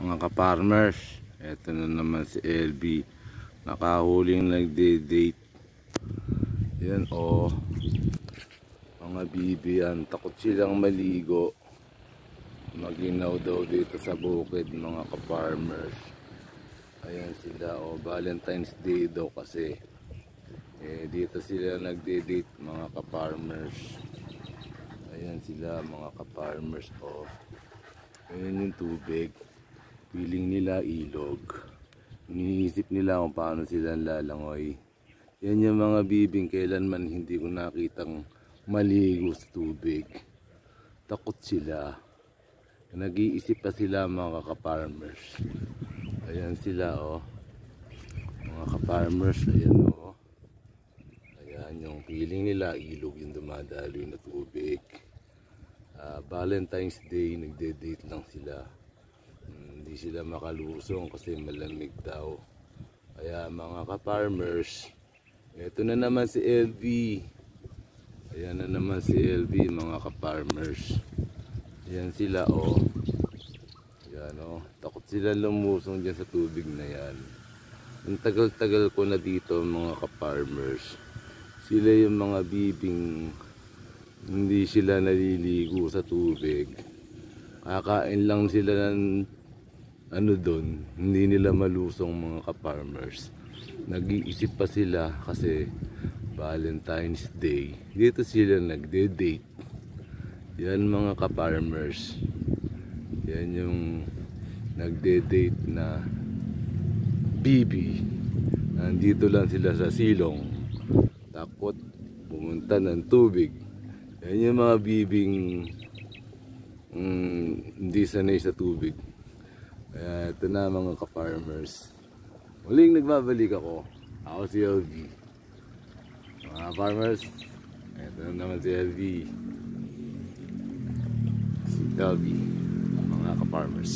Mga ka-farmers, eto na naman si LB, nakahuling nagde-date. Yan o, mga bibi yan, takot silang maligo, maginaw daw dito sa bukid mga ka-farmers. Ayan sila o, Valentine's Day daw kasi, dito sila nagde-date mga ka-farmers. Ayan sila mga ka-farmers o, ayan yung tubig. Feeling nila ilog. Iniisip nila kung paano sila lalangoy. Yan yung mga bibing kailanman hindi ko nakitang maligo sa tubig. Takot sila. Nag-iisip pa sila mga ka-farmers. Ayan sila oh. Mga ka-farmers, ayan oh. Ayan yung feeling nila ilog yung dumadaloy na tubig. Valentine's Day, nagde-date lang sila. Hindi sila makalusong kasi malamig daw. Kaya mga ka-farmers, ito na naman si LV. Ayan na naman si LV mga ka-farmers. Ayan sila oh. Ayan oh. Takot sila lumusong dyan sa tubig na yan. Ang tagal-tagal ko na dito mga ka-farmers. Sila yung mga bibing hindi sila naliligo sa tubig. Kakain lang sila ng doon, hindi nila malusong mga ka-farmers. Nag-iisip pa sila kasi Valentine's Day. Dito sila nagde-date. Yan mga ka-farmers. Yan yung nagde-date na bibi. Nandito lang sila sa silong. Takot pumunta ng tubig. Yan yung mga bibing hindi sanay sa tubig. Kaya ito na mga ka-farmers. Muling nagbabalik ako. Ako si LV. Mga farmers, ito na naman si LV. Si LV. Mga ka-farmers.